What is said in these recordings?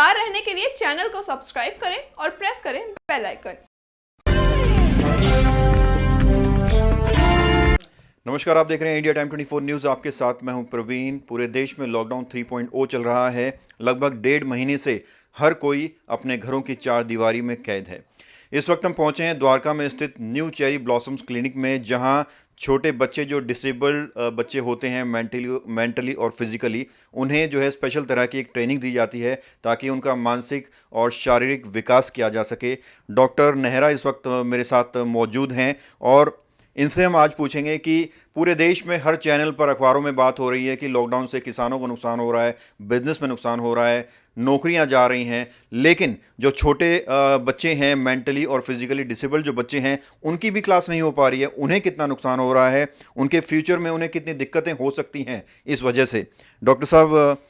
खबरदार रहने के लिए चैनल को सब्सक्राइब करें और प्रेस करें बेल आइकन। नमस्कार, आप देख रहे हैं इंडिया टाइम 24 न्यूज़। आपके साथ मैं हूं प्रवीण। पूरे देश में लॉकडाउन 3.0 चल रहा है। लगभग 1.5 महीने से हर कोई अपने घरों की चार दीवारी में कैद है। इस वक्त हम पहुंचे हैं द्वारका में स्थित न्यू चेरी ब्लॉसम्स क्लिनिक में, जहां छोटे बच्चे जो डिसेबल्ड बच्चे होते हैं मेंटली और फिजिकली, उन्हें जो है स्पेशल तरह की एक ट्रेनिंग दी जाती है ताकि उनका मानसिक और शारीरिक विकास किया जा सके। डॉक्टर नेहरा इस वक्त मेरे साथ मौजूद हैं और इनसे हम आज पूछेंगे कि पूरे देश में हर चैनल पर, अखबारों में बात हो रही है कि लॉकडाउन से किसानों को नुकसान हो रहा है, बिजनेस में नुकसान हो रहा है, नौकरियां जा रही हैं, लेकिन जो छोटे बच्चे हैं, मेंटली और फिजिकली डिसेबल्ड जो बच्चे हैं, उनकी भी क्लास नहीं हो पा रही है। उन्हें कितना नुकसान हो रहा है, उनके फ्यूचर में उन्हें कितनी दिक्कतें हो सकती हैं इस वजह से। डॉक्टर साहब,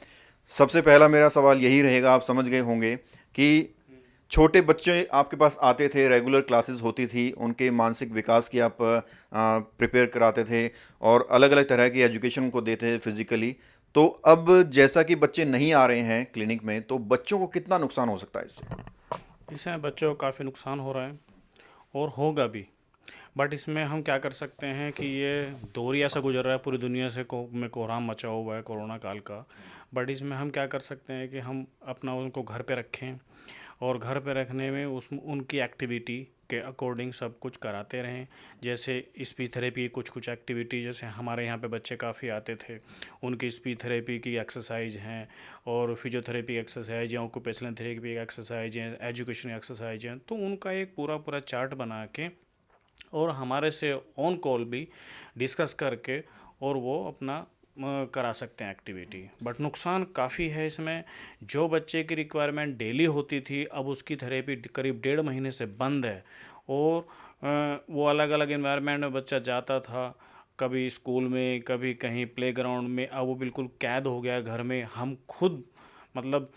सबसे पहला मेरा सवाल यही रहेगा, आप समझ गए होंगे कि छोटे बच्चे आपके पास आते थे, रेगुलर क्लासेस होती थी, उनके मानसिक विकास की आप प्रिपेयर कराते थे और अलग अलग तरह की एजुकेशन उनको देते थे फिजिकली। तो अब जैसा कि बच्चे नहीं आ रहे हैं क्लिनिक में, तो बच्चों को कितना नुकसान हो सकता है इससे? इसमें बच्चों को काफ़ी नुकसान हो रहा है और होगा भी। बट इसमें हम क्या कर सकते हैं कि ये दौर ही ऐसा गुजर रहा है, पूरी दुनिया से में कोहराम मचा हुआ है कोरोना काल का। बट इसमें हम क्या कर सकते हैं कि हम अपना उनको घर पे रखें और घर पे रखने में उनकी एक्टिविटी के अकॉर्डिंग सब कुछ कराते रहें। जैसे स्पीच थेरेपी, कुछ कुछ एक्टिविटी, जैसे हमारे यहाँ पे बच्चे काफ़ी आते थे, उनकी स्पीच थेरेपी की एक्सरसाइज हैं और फिजियोथेरेपी एक्सरसाइज या ऑक्यूपेशनल थेरेपी एक्सरसाइज हैं, एजुकेशन एक्सरसाइज हैं। तो उनका एक पूरा पूरा चार्ट बना के और हमारे से ऑन कॉल भी डिस्कस करके और वो अपना करा सकते हैं एक्टिविटी। बट नुकसान काफ़ी है इसमें। जो बच्चे की रिक्वायरमेंट डेली होती थी, अब उसकी थेरेपी करीब 1.5 महीने से बंद है। और वो अलग अलग इन्वायरमेंट में बच्चा जाता था, कभी स्कूल में, कभी कहीं प्लेग्राउंड में, अब वो बिल्कुल कैद हो गया घर में। मतलब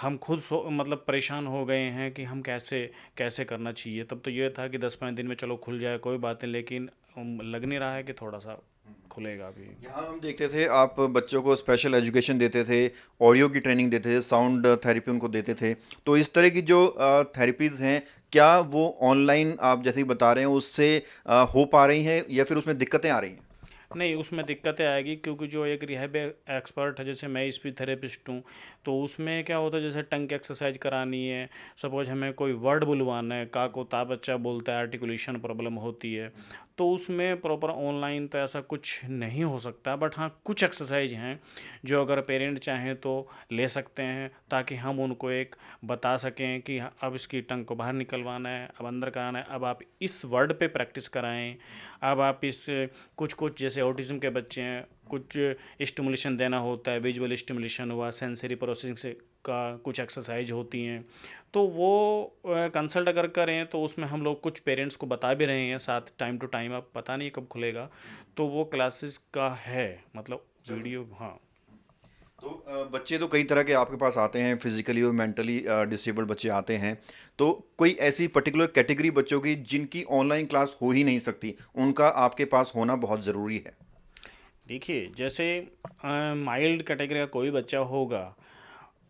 हम खुद मतलब परेशान हो गए हैं कि हम कैसे कैसे करना चाहिए। तब तो ये था कि 10-5 दिन में चलो खुल जाए, कोई बात नहीं, लेकिन लग नहीं रहा है कि थोड़ा सा खुलेगा अभी। यहाँ हम देखते थे आप बच्चों को स्पेशल एजुकेशन देते थे, ऑडियो की ट्रेनिंग देते थे, साउंड थेरेपी उनको देते थे। तो इस तरह की जो थेरेपीज़ हैं, क्या वो ऑनलाइन आप जैसे ही बता रहे हैं उससे हो पा रही हैं या फिर उसमें दिक्कतें आ रही हैं? नहीं, उसमें दिक्कतें आएगी क्योंकि जो एक रिहैब एक्सपर्ट है, जैसे मैं स्पीच थेरेपिस्ट हूँ, तो उसमें क्या होता है, जैसे टंग की एक्सरसाइज करानी है, सपोज हमें कोई वर्ड बुलवाना है, का को ता बच्चा बोलता है, आर्टिकुलेशन प्रॉब्लम होती है, तो उसमें प्रॉपर ऑनलाइन तो ऐसा कुछ नहीं हो सकता। बट हाँ, कुछ एक्सरसाइज हैं जो अगर पेरेंट चाहें तो ले सकते हैं, ताकि हम उनको एक बता सकें कि हाँ, अब इसकी टंग को बाहर निकलवाना है, अब अंदर कराना है, अब आप इस वर्ड पे प्रैक्टिस कराएं, अब आप इस कुछ कुछ जैसे ऑटिज्म के बच्चे हैं, कुछ स्टिमुलेशन देना होता है, विजुअल स्टिमुलेशन हुआ, सेंसरी प्रोसेसिंग से का कुछ एक्सरसाइज होती हैं। तो वो कंसल्ट अगर करें तो उसमें हम लोग कुछ पेरेंट्स को बता भी रहे हैं साथ, टाइम टू टाइम। अब पता नहीं कब खुलेगा, तो वो क्लासेस का है, मतलब वीडियो। हाँ। तो बच्चे तो कई तरह के आपके पास आते हैं, फिजिकली और मेंटली डिसेबल्ड बच्चे आते हैं। तो कोई ऐसी पर्टिकुलर कैटेगरी बच्चों की जिनकी ऑनलाइन क्लास हो ही नहीं सकती, उनका आपके पास होना बहुत ज़रूरी है? देखिए, जैसे माइल्ड कैटेगरी का कोई बच्चा होगा,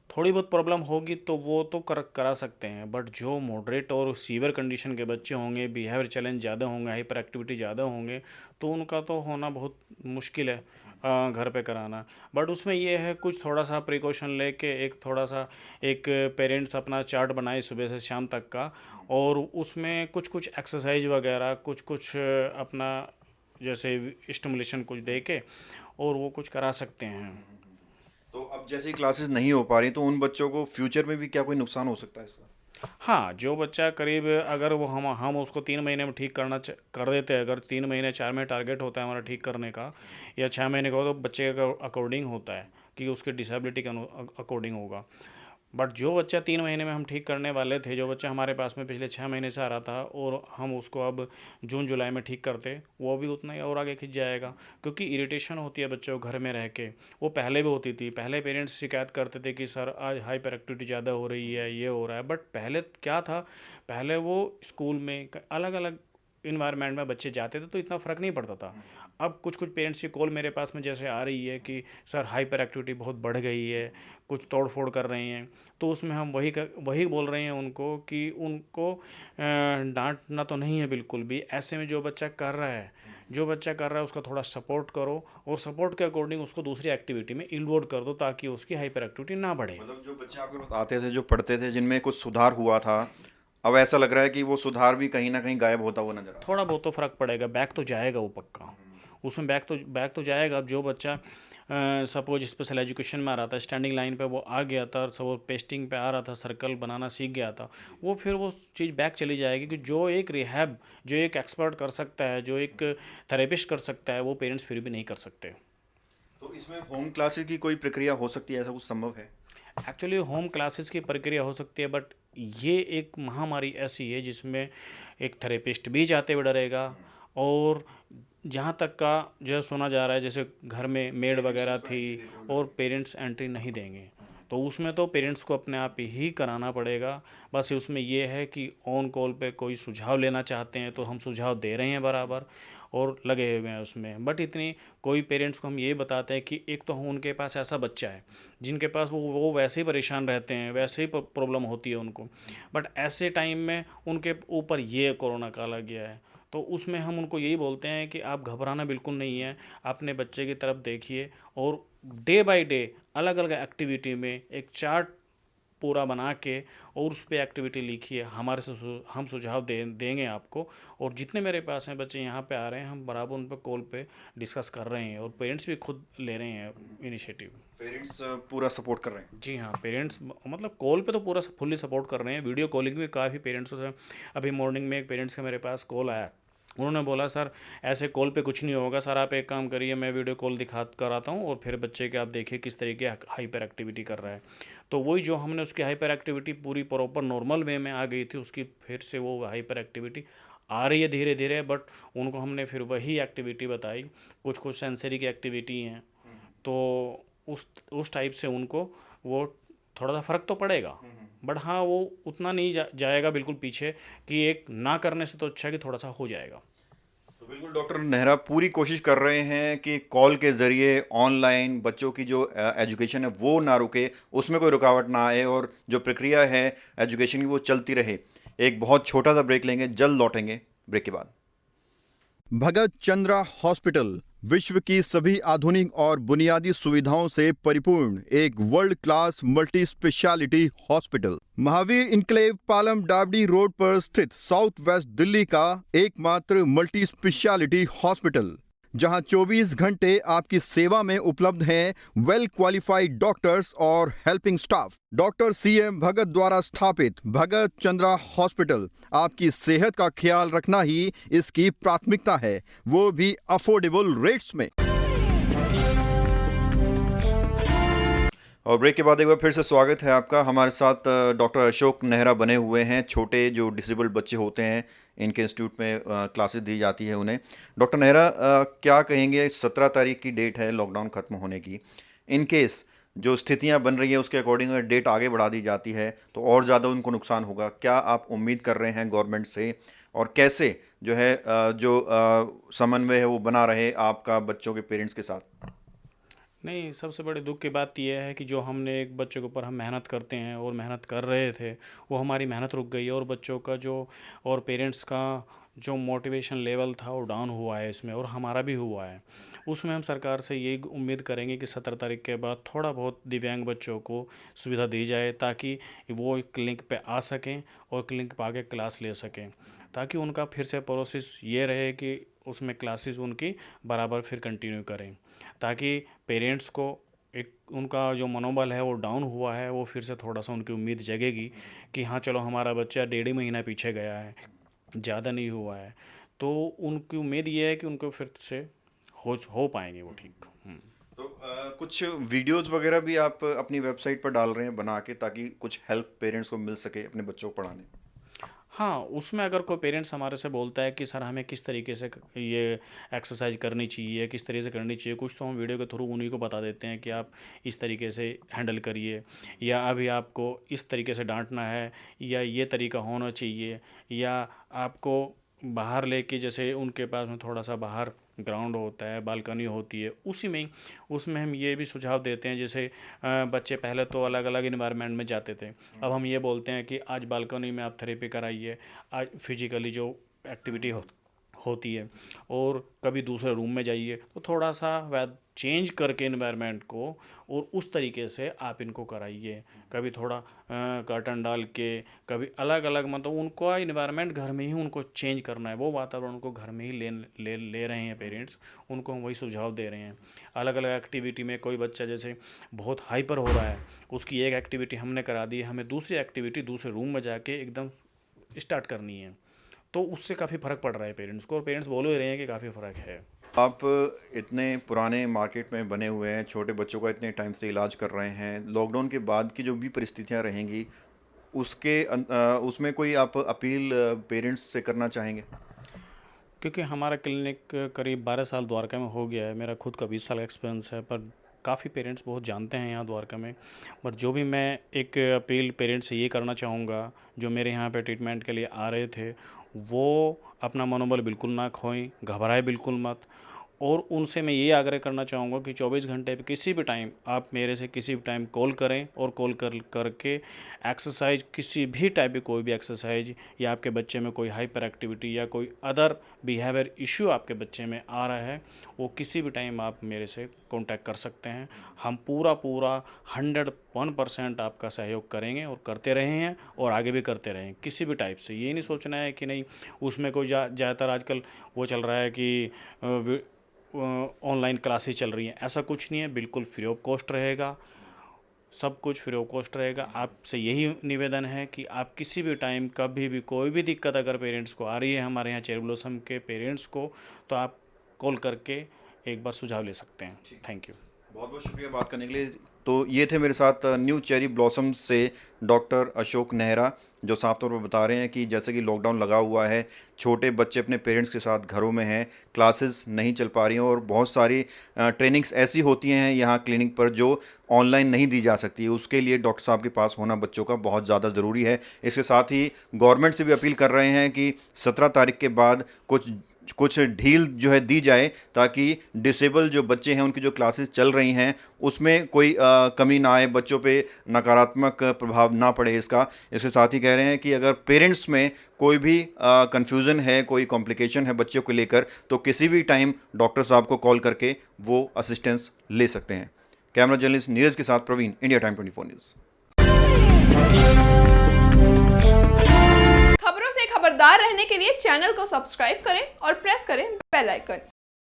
थोड़ी बहुत प्रॉब्लम होगी तो वो तो करा सकते हैं। बट जो मॉडरेट और सीवियर कंडीशन के बच्चे होंगे, बिहेवियर चैलेंज ज़्यादा होंगे, हाइपर एक्टिविटी ज़्यादा होंगे, तो उनका तो होना बहुत मुश्किल है घर पे कराना। बट उसमें ये है, कुछ थोड़ा सा प्रिकॉशन लेके, एक थोड़ा सा एक पेरेंट्स अपना चार्ट बनाए सुबह से शाम तक का, और उसमें कुछ कुछ एक्सरसाइज वगैरह, कुछ कुछ अपना जैसे स्टिमुलेशन कुछ दे के और वो कुछ करा सकते हैं। तो अब जैसे ही क्लासेस नहीं हो पा रही, तो उन बच्चों को फ्यूचर में भी क्या कोई नुकसान हो सकता है इसका? हाँ, जो बच्चा करीब, अगर वो हम उसको 3 महीने में ठीक कर देते हैं, अगर 3 महीने 4 महीने टारगेट होता है हमारा ठीक करने का, या 6 महीने का हो, तो बच्चे के अकॉर्डिंग होता है कि उसके डिसेबिलिटी के अकॉर्डिंग होगा। बट जो बच्चा 3 महीने में हम ठीक करने वाले थे, जो बच्चा हमारे पास में पिछले 6 महीने से आ रहा था और हम उसको अब जून जुलाई में ठीक करते, वो भी उतना ही और आगे खिंच जाएगा। क्योंकि इरिटेशन होती है बच्चों को घर में रह के, वो पहले भी होती थी। पहले पेरेंट्स शिकायत करते थे कि सर आज हाइपर एक्टिविटी ज़्यादा हो रही है, ये हो रहा है। बट पहले क्या था, पहले वो स्कूल में अलग अलग इन्वायरमेंट में बच्चे जाते थे तो इतना फ़र्क नहीं पड़ता था। अब कुछ कुछ पेरेंट्स की कॉल मेरे पास में जैसे आ रही है कि सर हाइपर एक्टिविटी बहुत बढ़ गई है, कुछ तोड़ फोड़ कर रहे हैं, तो उसमें हम वही बोल रहे हैं उनको कि उनको डांटना तो नहीं है बिल्कुल भी। ऐसे में जो बच्चा कर रहा है उसका थोड़ा सपोर्ट करो और सपोर्ट के अकॉर्डिंग उसको दूसरी एक्टिविटी में इन्वॉल्व कर दो ताकि उसकी हाइपर एक्टिविटी ना बढ़े। मतलब जो बच्चे आपके पास आते थे, जो पढ़ते थे, जिनमें कुछ सुधार हुआ था, अब ऐसा लग रहा है कि वो सुधार भी कहीं ना कहीं गायब होता हुआ नजर आ रहा थोड़ा बहुत तो फ़र्क पड़ेगा, बैक तो जाएगा वो पक्का, उसमें बैक तो जाएगा। अब जो बच्चा सपोज स्पेशल एजुकेशन में आ रहा था, स्टैंडिंग लाइन पे वो आ गया था और सपोज पेस्टिंग पे आ रहा था, सर्कल बनाना सीख गया था, वो फिर वो चीज़ बैक चली जाएगी। कि जो एक रिहैब, जो एक एक्सपर्ट कर सकता है, जो एक थेरेपिस्ट कर सकता है, वो पेरेंट्स फिर भी नहीं कर सकते। है। तो इसमें होम क्लासेस की कोई प्रक्रिया हो सकती है, ऐसा कुछ संभव है? एक्चुअली होम क्लासेस की प्रक्रिया हो सकती है, बट ये एक महामारी ऐसी है जिसमें एक थेरेपिस्ट भी जाते हुए डरेगा। और जहाँ तक का जो सुना जा रहा है, जैसे घर में मेड वगैरह थी और पेरेंट्स एंट्री नहीं देंगे, तो उसमें तो पेरेंट्स को अपने आप ही कराना पड़ेगा। बस उसमें ये है कि ऑन कॉल पे कोई सुझाव लेना चाहते हैं तो हम सुझाव दे रहे हैं बराबर और लगे हुए हैं उसमें। बट इतनी कोई पेरेंट्स को हम ये बताते हैं कि एक तो उनके पास ऐसा बच्चा है जिनके पास वो वैसे ही परेशान रहते हैं, वैसे ही प्रॉब्लम होती है उनको, बट ऐसे टाइम में उनके ऊपर ये कोरोना काल आ गया है। तो उसमें हम उनको यही बोलते हैं कि आप घबराना बिल्कुल नहीं है, अपने बच्चे की तरफ देखिए और डे बाय डे अलग अलग एक्टिविटी में एक चार्ट पूरा बना के और उस पर एक्टिविटी लिखिए। हमारे से हम सुझाव देंगे आपको। और जितने मेरे पास हैं बच्चे यहाँ पे आ रहे हैं, हम बराबर उन पर कॉल पे डिस्कस कर रहे हैं और पेरेंट्स भी खुद ले रहे हैं इनिशिएटिव। पेरेंट्स पूरा सपोर्ट कर रहे हैं? जी हाँ, पेरेंट्स मतलब कॉल पे तो पूरा फुल्ली सपोर्ट कर रहे हैं, वीडियो कॉलिंग भी काफ़ी पेरेंट्स से। अभी मॉर्निंग में एक पेरेंट्स का मेरे पास कॉल आया, उन्होंने बोला सर ऐसे कॉल पे कुछ नहीं होगा सर, आप एक काम करिए, मैं वीडियो कॉल दिखा कराता हूँ और फिर बच्चे के आप देखिए किस तरीके हाइपर एक्टिविटी कर रहा है। तो वही जो हमने उसकी हाइपर एक्टिविटी पूरी प्रॉपर नॉर्मल वे में आ गई थी, उसकी फिर से वो हाइपर एक्टिविटी आ रही है धीरे धीरे। बट उनको हमने फिर वही एक्टिविटी बताई, कुछ कुछ सेंसरी की एक्टिविटी हैं, तो उस टाइप से उनको वो थोड़ा सा फ़र्क तो पड़ेगा। बट हाँ, वो उतना नहीं जाएगा बिल्कुल पीछे, कि एक ना करने से तो अच्छा है कि थोड़ा सा हो जाएगा। तो बिल्कुल डॉक्टर नेहरा पूरी कोशिश कर रहे हैं कि कॉल के ज़रिए ऑनलाइन बच्चों की जो एजुकेशन है वो ना रुके, उसमें कोई रुकावट ना आए और जो प्रक्रिया है एजुकेशन की वो चलती रहे। एक बहुत छोटा सा ब्रेक लेंगे, जल्द लौटेंगे ब्रेक के बाद। भगत चंद्रा हॉस्पिटल विश्व की सभी आधुनिक और बुनियादी सुविधाओं से परिपूर्ण एक world class multi speciality hospital, Mahavir enclave Palam डावडी रोड पर स्थित साउथ वेस्ट दिल्ली का एकमात्र मल्टी स्पेशलिटी हॉस्पिटल, जहां 24 घंटे आपकी सेवा में उपलब्ध हैं वेल क्वालिफाइड डॉक्टर्स और हेल्पिंग स्टाफ। डॉक्टर CM भगत द्वारा स्थापित भगत चंद्रा हॉस्पिटल आपकी सेहत का ख्याल रखना ही इसकी प्राथमिकता है, वो भी अफोर्डेबल रेट्स में। और ब्रेक के बाद एक बार फिर से स्वागत है आपका। हमारे साथ डॉक्टर अशोक नेहरा बने हुए हैं। छोटे जो डिसेबल्ड बच्चे होते हैं, इनके इंस्टीट्यूट में क्लासेस दी जाती है उन्हें। डॉक्टर नेहरा, क्या कहेंगे, 17 तारीख की डेट है लॉकडाउन ख़त्म होने की। इन केस जो स्थितियां बन रही है उसके अकॉर्डिंग अगर डेट आगे बढ़ा दी जाती है तो और ज़्यादा उनको नुकसान होगा, क्या आप उम्मीद कर रहे हैं गवर्नमेंट से? और कैसे जो है समन्वय है वो बना रहे आपका बच्चों के पेरेंट्स के साथ? नहीं, सबसे बड़ी दुख की बात यह है कि जो हमने एक बच्चे के ऊपर हम मेहनत करते हैं और मेहनत कर रहे थे, वो हमारी मेहनत रुक गई है और बच्चों का जो और पेरेंट्स का जो मोटिवेशन लेवल था वो डाउन हुआ है इसमें, और हमारा भी हुआ है। उसमें हम सरकार से यही उम्मीद करेंगे कि 17 तारीख के बाद थोड़ा बहुत दिव्यांग बच्चों को सुविधा दी जाए ताकि वो क्लिनिक पे आ सकें और क्लिनिक पे आके क्लास ले सकें, ताकि उनका फिर से प्रोसेस ये रहे कि उसमें क्लासेस उनकी बराबर फिर कंटिन्यू करें, ताकि पेरेंट्स को एक उनका जो मनोबल है वो डाउन हुआ है वो फिर से थोड़ा सा उनकी उम्मीद जगेगी कि हाँ चलो हमारा बच्चा 1.5 महीना पीछे गया है, ज़्यादा नहीं हुआ है, तो उनकी उम्मीद ये है कि उनको फिर से हो पाएंगे वो ठीक। तो कुछ वीडियोस वगैरह भी आप अपनी वेबसाइट पर डाल रहे हैं बना के, ताकि कुछ हेल्प पेरेंट्स को मिल सके अपने बच्चों को पढ़ाने? हाँ, उसमें अगर कोई पेरेंट्स हमारे से बोलता है कि सर हमें किस तरीके से ये एक्सरसाइज करनी चाहिए, किस तरीके से करनी चाहिए, कुछ तो हम वीडियो के थ्रू उन्हीं को बता देते हैं कि आप इस तरीके से हैंडल करिए, या अभी आपको इस तरीके से डांटना है, या ये तरीका होना चाहिए, या आपको बाहर लेके, जैसे उनके पास में थोड़ा सा बाहर ग्राउंड होता है, बालकनी होती है, उसी में उसमें हम ये भी सुझाव देते हैं, जैसे बच्चे पहले तो अलग अलग इन्वायरमेंट में जाते थे, अब हम ये बोलते हैं कि आज बालकनी में आप थेरेपी कराइए, आज फिजिकली जो एक्टिविटी होती है, और कभी दूसरे रूम में जाइए, तो थोड़ा सा वह चेंज करके इन्वायरमेंट को और उस तरीके से आप इनको कराइए। कभी थोड़ा कर्टन डाल के, कभी अलग अलग, मतलब उनको इन्वायरमेंट घर में ही उनको चेंज करना है, वो वातावरण उनको घर में ही ले रहे हैं पेरेंट्स, उनको हम वही सुझाव दे रहे हैं। अलग अलग एक्टिविटी में कोई बच्चा जैसे बहुत हाइपर हो रहा है, उसकी एक एक्टिविटी हमने करा दी है, हमें दूसरी एक्टिविटी दूसरे रूम में जाके एकदम स्टार्ट करनी है, तो उससे काफ़ी फ़र्क पड़ रहा है पेरेंट्स को, और पेरेंट्स बोल ही रहे हैं कि काफ़ी फ़र्क है। आप इतने पुराने मार्केट में बने हुए हैं, छोटे बच्चों का इतने टाइम से इलाज कर रहे हैं, लॉकडाउन के बाद की जो भी परिस्थितियां रहेंगी उसमें कोई आप अपील पेरेंट्स से करना चाहेंगे? क्योंकि हमारा क्लिनिक करीब 12 साल द्वारका में हो गया है, मेरा खुद का 20 साल का एक्सपीरियंस है, पर काफ़ी पेरेंट्स बहुत जानते हैं यहाँ द्वारका में। पर जो भी मैं एक अपील पेरेंट्स से ये करना चाहूँगा, जो मेरे यहाँ पे ट्रीटमेंट के लिए आ रहे थे, वो अपना मनोबल बिल्कुल ना खोएं, घबराए बिल्कुल मत, और उनसे मैं ये आग्रह करना चाहूँगा कि 24 घंटे पे किसी भी टाइम आप मेरे से किसी भी टाइम कॉल करें, और कॉल करके एक्सरसाइज, किसी भी टाइप की कोई भी एक्सरसाइज, या आपके बच्चे में कोई हाइपर एक्टिविटी या कोई अदर बिहेवियर इश्यू आपके बच्चे में आ रहा है, वो किसी भी टाइम आप मेरे से कांटेक्ट कर सकते हैं। हम पूरा 101% आपका सहयोग करेंगे, और करते रहे हैं और आगे भी करते रहें, किसी भी टाइप से। ये नहीं सोचना है कि नहीं उसमें कोई ज़्यादातर आजकल वो चल रहा है कि ऑनलाइन क्लासेस चल रही हैं, ऐसा कुछ नहीं है, बिल्कुल फ्री ऑफ कॉस्ट रहेगा, सब कुछ फ्री ऑफ कॉस्ट रहेगा। आपसे यही निवेदन है कि आप किसी भी टाइम, कभी भी, कोई भी दिक्कत अगर पेरेंट्स को आ रही है, हमारे यहाँ चेरी ब्लॉसम के पेरेंट्स को, तो आप कॉल करके एक बार सुझाव ले सकते हैं। थैंक यू, बहुत बहुत शुक्रिया बात करने के लिए। तो ये थे मेरे साथ न्यू चेरी ब्लॉसम से डॉक्टर अशोक नेहरा, जो साफ तौर पर बता रहे हैं कि जैसे कि लॉकडाउन लगा हुआ है, छोटे बच्चे अपने पेरेंट्स के साथ घरों में हैं, क्लासेस नहीं चल पा रही हैं, और बहुत सारी ट्रेनिंग्स ऐसी होती हैं यहाँ क्लिनिक पर जो ऑनलाइन नहीं दी जा सकती। उसके लिए डॉक्टर साहब के पास होना बच्चों का बहुत ज़्यादा ज़रूरी है। इसके साथ ही गवर्नमेंट से भी अपील कर रहे हैं कि 17 तारीख के बाद कुछ ढील जो है दी जाए, ताकि डिसेबल जो बच्चे हैं उनकी जो क्लासेस चल रही हैं उसमें कोई कमी ना आए, बच्चों पे नकारात्मक प्रभाव ना पड़े इसका। इसके साथ ही कह रहे हैं कि अगर पेरेंट्स में कोई भी कन्फ्यूज़न है, कोई कॉम्प्लिकेशन है बच्चों को लेकर, तो किसी भी टाइम डॉक्टर साहब को कॉल करके वो असिस्टेंस ले सकते हैं। कैमरा जर्नलिस्ट नीरज के साथ प्रवीण, इंडिया टाइम 24 न्यूज़। खबरों से खबरदार रहने के लिए चैनल को सब्सक्राइब करें और प्रेस करें बेल आइकन।